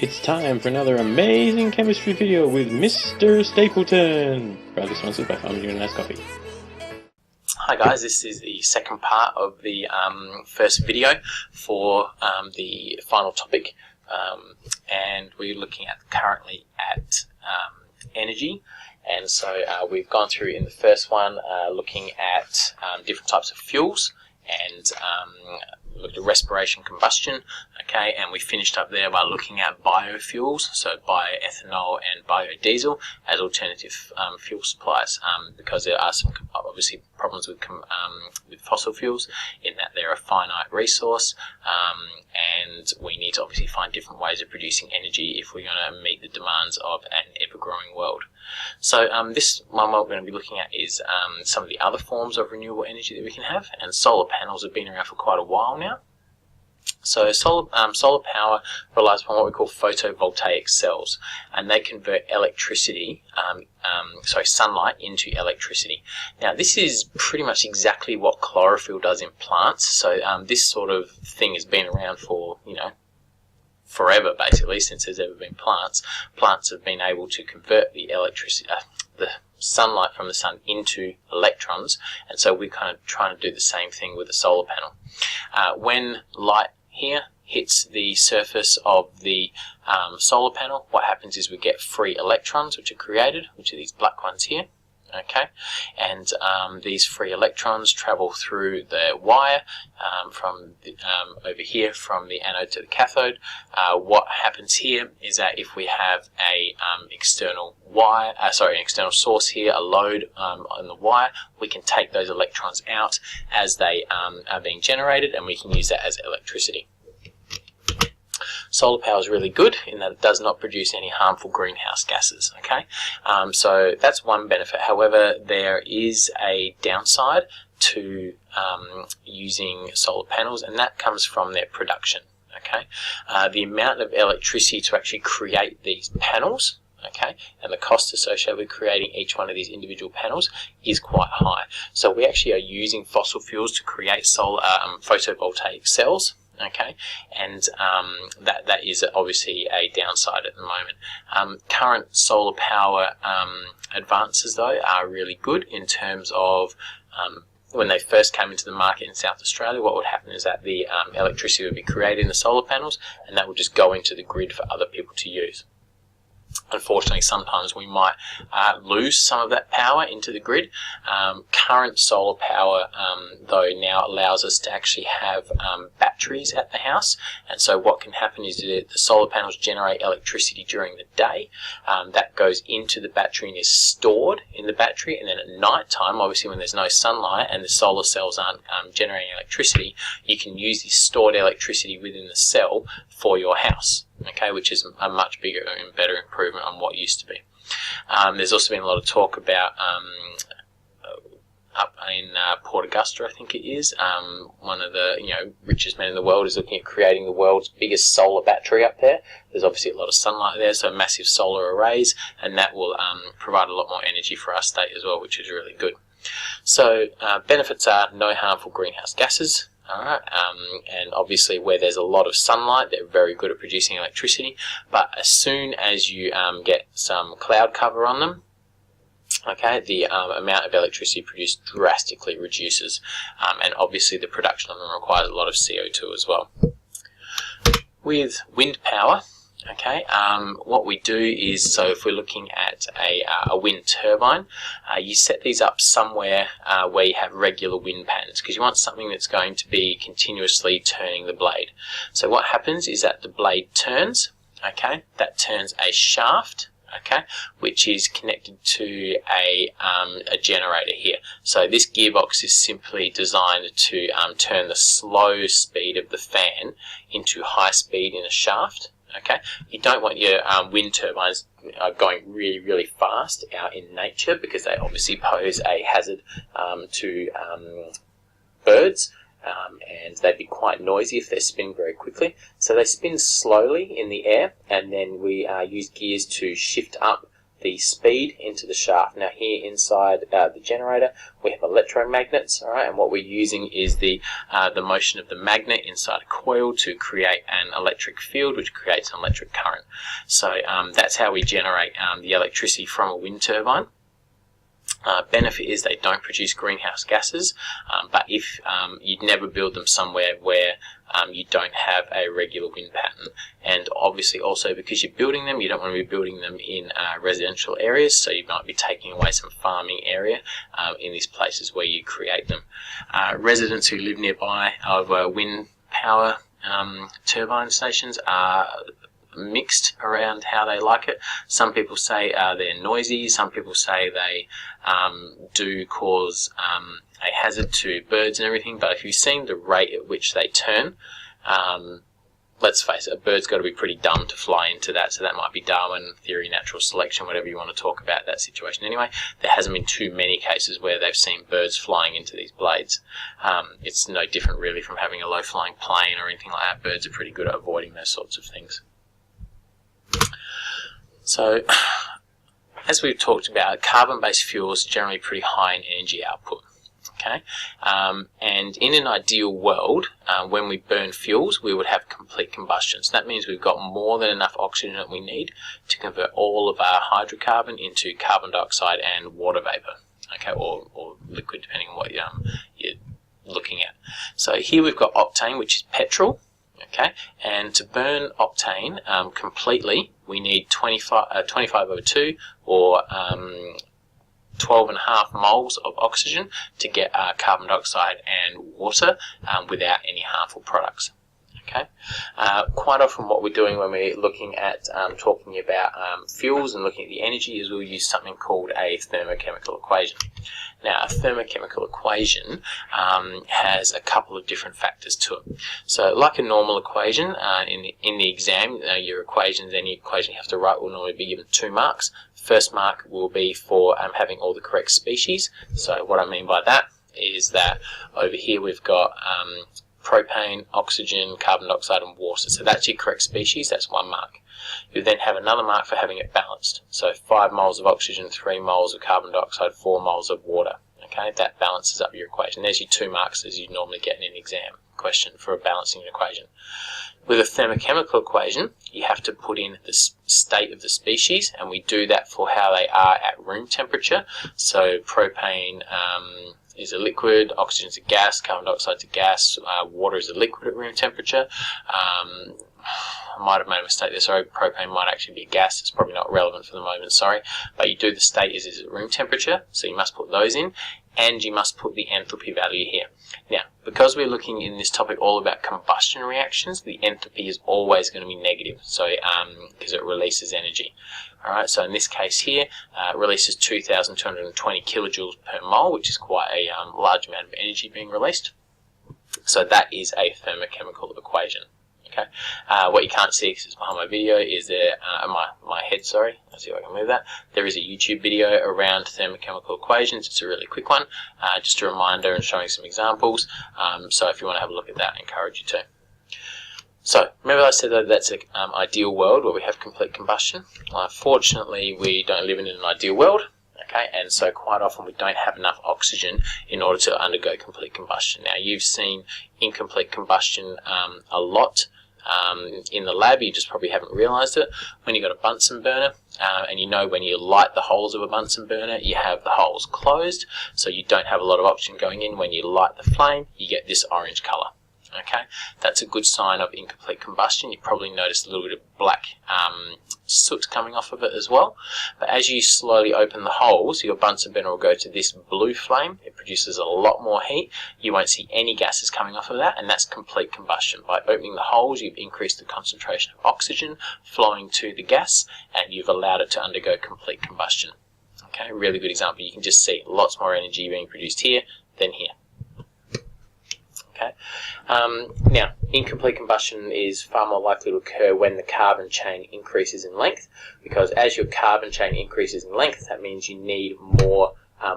It's time for another amazing chemistry video with Mr. Stapleton, proudly sponsored by Farmers Union Nice Coffee. Hi guys, this is the second part of the first video for the final topic, and we're looking at currently at energy. And so we've gone through in the first one looking at different types of fuels and looked at respiration, combustion, okay, and we finished up there by looking at biofuels, so bioethanol and biodiesel as alternative fuel supplies, because there are some obviously problems with fossil fuels in that they're a finite resource, and we need to obviously find different ways of producing energy if we're going to meet the demands of an ever-growing world. So this one what we're going to be looking at is some of the other forms of renewable energy that we can have, and solar panels have been around for quite a while now. So solar power relies upon what we call photovoltaic cells, and they convert electricity, sunlight into electricity. Now this is pretty much exactly what chlorophyll does in plants. So this sort of thing has been around for, forever, basically, since there's ever been plants. Plants have been able to convert the electricity, the sunlight from the sun into electrons, and so we're kind of trying to do the same thing with a solar panel. When light here hits the surface of the solar panel, what happens is we get free electrons which are created, which are these black ones here. Okay, and these free electrons travel through the wire from over here from the anode to the cathode. What happens here is that if we have a external source here, a load on the wire, we can take those electrons out as they are being generated, and we can use that as electricity. Solar power is really good in that it does not produce any harmful greenhouse gases. Okay, so that's one benefit. However, there is a downside to using solar panels, and that comes from their production. Okay, the amount of electricity to actually create these panels, okay, and the cost associated with creating each one of these individual panels is quite high. So we actually are using fossil fuels to create solar photovoltaic cells. Okay, and that is obviously a downside at the moment. Current solar power advances, though, are really good in terms of when they first came into the market in South Australia. What would happen is that the electricity would be created in the solar panels, and that would just go into the grid for other people to use. Unfortunately, sometimes we might lose some of that power into the grid. Current solar power, though, now allows us to actually have batteries at the house, and so what can happen is that the solar panels generate electricity during the day. That goes into the battery and is stored in the battery, and then at night time, obviously when there's no sunlight and the solar cells aren't generating electricity, you can use this stored electricity within the cell for your house. Okay, which is a much bigger and better improvement on what used to be. There's also been a lot of talk about up in Port Augusta, I think it is, one of the richest men in the world is looking at creating the world's biggest solar battery up there. There's obviously a lot of sunlight there, so massive solar arrays, and that will provide a lot more energy for our state as well, which is really good. So benefits are no harmful greenhouse gases. Alright, and obviously where there's a lot of sunlight, they're very good at producing electricity, but as soon as you get some cloud cover on them, okay, the amount of electricity produced drastically reduces, and obviously the production of them requires a lot of CO2 as well. With wind power, okay, what we do is, so if we're looking at a wind turbine, you set these up somewhere where you have regular wind patterns, because you want something that's going to be continuously turning the blade. So what happens is that the blade turns, okay, that turns a shaft, okay, which is connected to a generator here. So this gearbox is simply designed to turn the slow speed of the fan into high speed in a shaft. Okay, you don't want your wind turbines going really, really fast out in nature, because they obviously pose a hazard to birds, and they'd be quite noisy if they're spinning very quickly. So they spin slowly in the air, and then we use gears to shift up the speed into the shaft. Now here inside the generator we have electromagnets, alright, and what we're using is the motion of the magnet inside a coil to create an electric field, which creates an electric current. So that's how we generate the electricity from a wind turbine. Benefit is they don't produce greenhouse gases, but if you'd never build them somewhere where you don't have a regular wind pattern, and obviously also because you're building them, you don't want to be building them in residential areas, so you might be taking away some farming area in these places where you create them. Residents who live nearby of wind power turbine stations are mixed around how they like it. Some people say they're noisy, some people say they do cause a hazard to birds and everything, but if you've seen the rate at which they turn, let's face it, a bird's got to be pretty dumb to fly into that, so that might be Darwin theory, natural selection, whatever you want to talk about that situation. Anyway, there hasn't been too many cases where they've seen birds flying into these blades. It's no different really from having a low-flying plane or anything like that. Birds are pretty good at avoiding those sorts of things. So, as we've talked about, carbon-based fuels are generally pretty high in energy output. Okay, and in an ideal world, when we burn fuels, we would have complete combustion. So that means we've got more than enough oxygen that we need to convert all of our hydrocarbon into carbon dioxide and water vapor. Okay, or liquid, depending on what you're looking at. So here we've got octane, which is petrol. Okay, and to burn octane completely, we need 25/2 or 12.5 moles of oxygen to get carbon dioxide and water without any harmful products. Okay, quite often what we're doing when we're looking at talking about fuels and looking at the energy is we'll use something called a thermochemical equation. Now, a thermochemical equation has a couple of different factors to it. So, like a normal equation, in the exam, your equations, any equation you have to write will normally be given 2 marks. First mark will be for having all the correct species. So, what I mean by that is that over here we've got propane, oxygen, carbon dioxide and water. So that's your correct species, that's 1 mark. You then have another mark for having it balanced. So 5 moles of oxygen, 3 moles of carbon dioxide, 4 moles of water. Okay, that balances up your equation. There's your 2 marks as you normally get in an exam question for balancing an equation. With a thermochemical equation, you have to put in the state of the species, and we do that for how they are at room temperature. So propane is a liquid, oxygen is a gas, carbon dioxide is a gas, water is a liquid at room temperature. I might have made a mistake there, sorry, propane might actually be a gas, it's probably not relevant for the moment, sorry. But you do the state is at room temperature, so you must put those in, and you must put the enthalpy value here. Now, because we're looking in this topic all about combustion reactions, the enthalpy is always going to be negative, so because it releases energy. Alright, so in this case here, it releases 2,220 kilojoules per mole, which is quite a large amount of energy being released. So that is a thermochemical equation. Okay, what you can't see because it's behind my video is there, my head, sorry, let's see if I can move that. There is a YouTube video around thermochemical equations. It's a really quick one, just a reminder and showing some examples. So if you want to have a look at that, I encourage you to. So, remember I said that that's an ideal world where we have complete combustion. Fortunately, we don't live in an ideal world, okay, and so quite often we don't have enough oxygen in order to undergo complete combustion. Now, you've seen incomplete combustion a lot in the lab, you just probably haven't realised it. When you've got a Bunsen burner, and you know when you light the holes of a Bunsen burner, you have the holes closed, so you don't have a lot of oxygen going in. When you light the flame, you get this orange colour. Okay, that's a good sign of incomplete combustion. You probably noticed a little bit of black soot coming off of it as well. But as you slowly open the holes, your Bunsen burner will go to this blue flame. It produces a lot more heat. You won't see any gases coming off of that, and that's complete combustion. By opening the holes, you've increased the concentration of oxygen flowing to the gas, and you've allowed it to undergo complete combustion. Okay, really good example. You can just see lots more energy being produced here than here. Okay. Now, incomplete combustion is far more likely to occur when the carbon chain increases in length, because as your carbon chain increases in length, that means you need more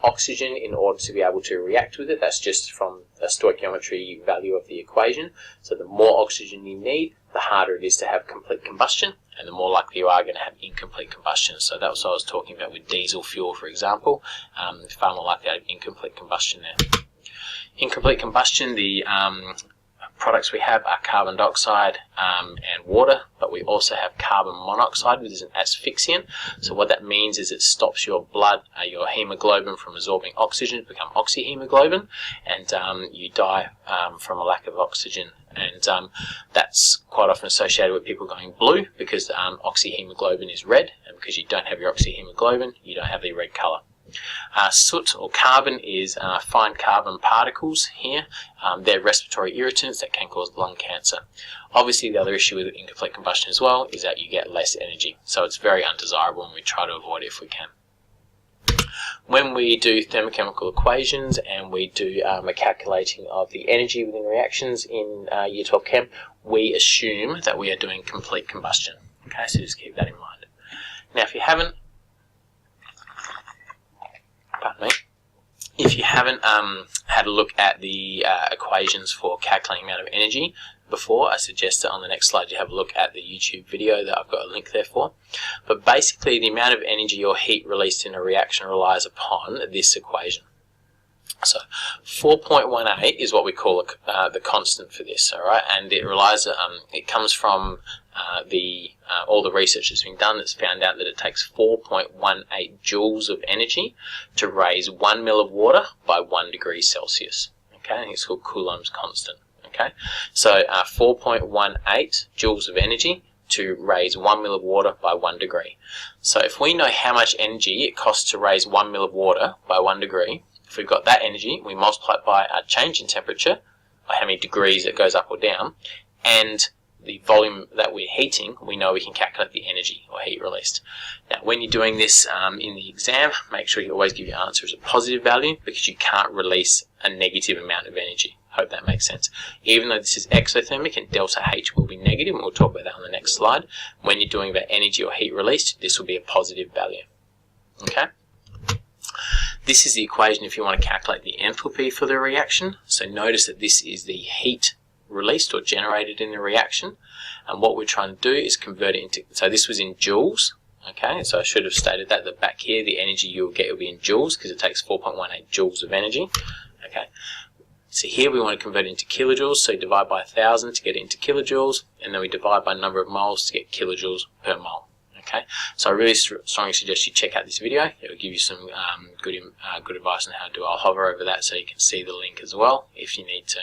oxygen in order to be able to react with it. That's just from a stoichiometry value of the equation. So the more oxygen you need, the harder it is to have complete combustion, and the more likely you are going to have incomplete combustion. So that was what I was talking about with diesel fuel, for example. Far more likely to have incomplete combustion there. Incomplete combustion, the products we have are carbon dioxide and water, but we also have carbon monoxide, which is an asphyxiant. So what that means is it stops your blood, your hemoglobin from absorbing oxygen to become oxyhemoglobin, and you die from a lack of oxygen. And that's quite often associated with people going blue, because oxyhemoglobin is red, and because you don't have your oxyhemoglobin, you don't have the red colour. Soot or carbon is fine carbon particles here. They're respiratory irritants that can cause lung cancer. Obviously, the other issue with incomplete combustion as well is that you get less energy, so it's very undesirable, and we try to avoid it if we can. When we do thermochemical equations and we do a calculating of the energy within reactions in Year 12 Chem, we assume that we are doing complete combustion. Okay, so just keep that in mind. Now, if you haven't had a look at the equations for calculating amount of energy before, I suggest that on the next slide you have a look at the YouTube video that I've got a link there for. But basically, the amount of energy or heat released in a reaction relies upon this equation. So 4.18 is what we call the constant for this, all right, and it relies. It comes from all the research that's been done that's found out that it takes 4.18 joules of energy to raise 1 ml of water by 1 degree Celsius. Okay, and it's called Coulomb's constant. Okay, so 4.18 joules of energy to raise 1 ml of water by 1 degree. So if we know how much energy it costs to raise 1 ml of water by 1 degree, if we've got that energy, we multiply it by our change in temperature, by how many degrees it goes up or down, and the volume that we're heating, we know we can calculate the energy or heat released. Now, when you're doing this in the exam, make sure you always give your answer as a positive value, because you can't release a negative amount of energy. Hope that makes sense. Even though this is exothermic and delta H will be negative, and we'll talk about that on the next slide, when you're doing about energy or heat released, this will be a positive value. Okay? This is the equation if you want to calculate the enthalpy for the reaction. So notice that this is the heat released or generated in the reaction, and what we're trying to do is convert it into, so this was in joules. Okay, so I should have stated that back here the energy you'll get will be in joules, because it takes 4.18 joules of energy. Okay, so here we want to convert it into kilojoules, so divide by 1000 to get it into kilojoules, and then we divide by number of moles to get kilojoules per mole. Okay, so I really strongly suggest you check out this video. It will give you some good advice on how to do it. I'll hover over that so you can see the link as well if you need to.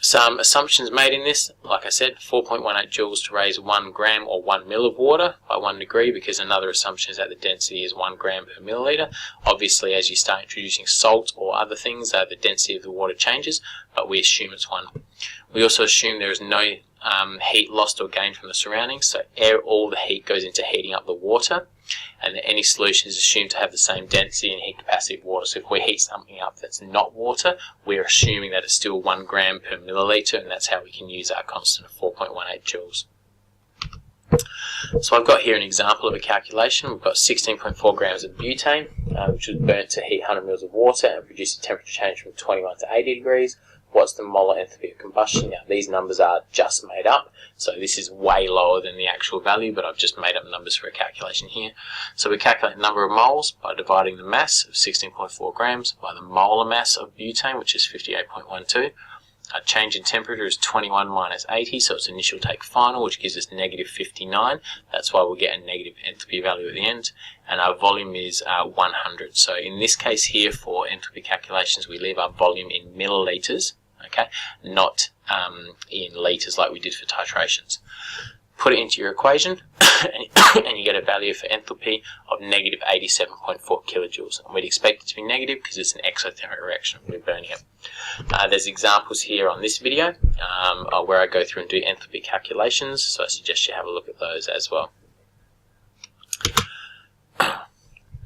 Some assumptions made in this, like I said, 4.18 joules to raise 1 gram or 1 ml of water by 1 degree, because another assumption is that the density is 1 gram per milliliter. Obviously, as you start introducing salt or other things, the density of the water changes, but we assume it's 1. We also assume there is no heat lost or gained from the surroundings, so all the heat goes into heating up the water, and that any solution is assumed to have the same density and heat capacity of water. So if we heat something up that's not water, we're assuming that it's still 1 gram per milliliter, and that's how we can use our constant of 4.18 joules. So I've got here an example of a calculation. We've got 16.4 grams of butane, which was burnt to heat 100 ml of water and produce a temperature change from 21 to 80 degrees. What's the molar enthalpy of combustion? Now, these numbers are just made up, so this is way lower than the actual value, but I've just made up numbers for a calculation here. So we calculate the number of moles by dividing the mass of 16.4 grams by the molar mass of butane, which is 58.12. Our change in temperature is 21 minus 80, so it's initial take final, which gives us negative 59. That's why we'll get a negative enthalpy value at the end. And our volume is 100. So in this case here, for enthalpy calculations, we leave our volume in milliliters, okay, not in liters like we did for titrations. Put it into your equation, and you get a value for enthalpy of negative 87.4 kilojoules. And we'd expect it to be negative because it's an exothermic reaction. We're burning it. There's examples here on this video where I go through and do enthalpy calculations, so I suggest you have a look at those as well.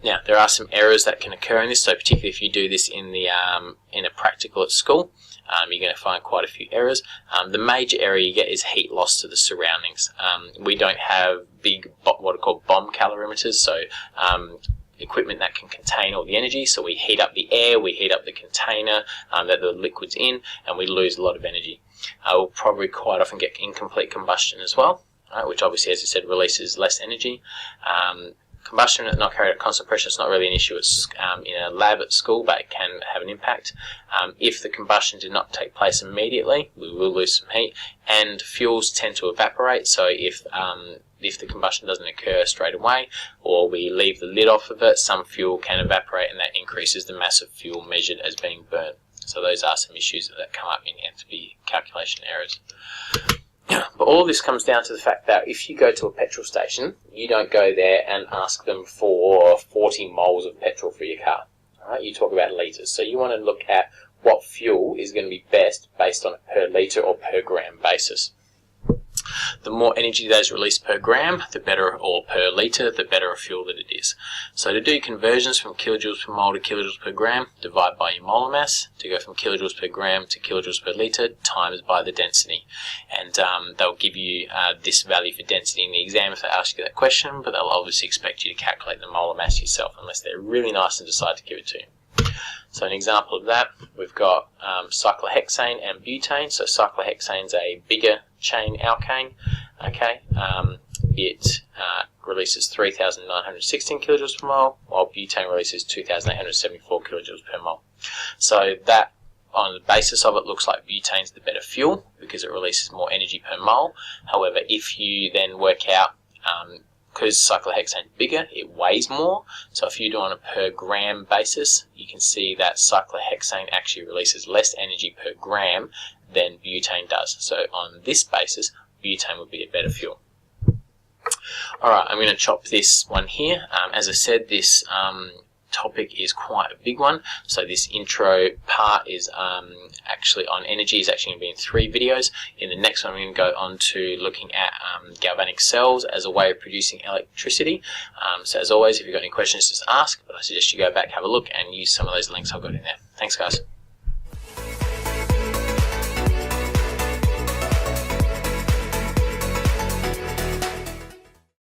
Now, there are some errors that can occur in this, so particularly if you do this in a practical at school, you're going to find quite a few errors. The major error you get is heat loss to the surroundings. We don't have big, what are called bomb calorimeters, so equipment that can contain all the energy. So we heat up the air, we heat up the container that the liquid's in, and we lose a lot of energy. will probably quite often get incomplete combustion as well, right, which obviously, as I said, releases less energy. Combustion not carried at constant pressure is not really an issue in a lab at school, but it can have an impact. If the combustion did not take place immediately, we will lose some heat, and fuels tend to evaporate. So if the combustion doesn't occur straight away, or we leave the lid off of it, some fuel can evaporate, and that increases the mass of fuel measured as being burnt. So those are some issues that come up in enthalpy calculation errors. But all of this comes down to the fact that if you go to a petrol station, you don't go there and ask them for 40 moles of petrol for your car. All right? You talk about litres. So you want to look at what fuel is going to be best based on a per litre or per gram basis. The more energy that is released per gram, the better, or per litre, the better a fuel that it is. So to do conversions from kilojoules per mole to kilojoules per gram, divide by your molar mass. To go from kilojoules per gram to kilojoules per litre, times by the density. And they'll give you this value for density in the exam if they ask you that question, but they'll obviously expect you to calculate the molar mass yourself unless they're really nice and decide to give it to you. So an example of that, we've got cyclohexane and butane. So cyclohexane is a bigger chain alkane. Okay, it releases 3,916 kilojoules per mole, while butane releases 2,874 kilojoules per mole. So that, on the basis of it, looks like butane's the better fuel because it releases more energy per mole. However, if you then work out because cyclohexane is bigger, it weighs more. So if you do on a per gram basis, you can see that cyclohexane actually releases less energy per gram than butane does. So on this basis, butane would be a better fuel. Alright, I'm going to chop this one here. As I said, this topic is quite a big one. So this intro part is actually on energy, is actually going to be in 3 videos. In the next one, I'm going to go on to looking at galvanic cells as a way of producing electricity. So as always, if you've got any questions, just ask, but I suggest you go back, have a look, and use some of those links I've got in there. Thanks, guys.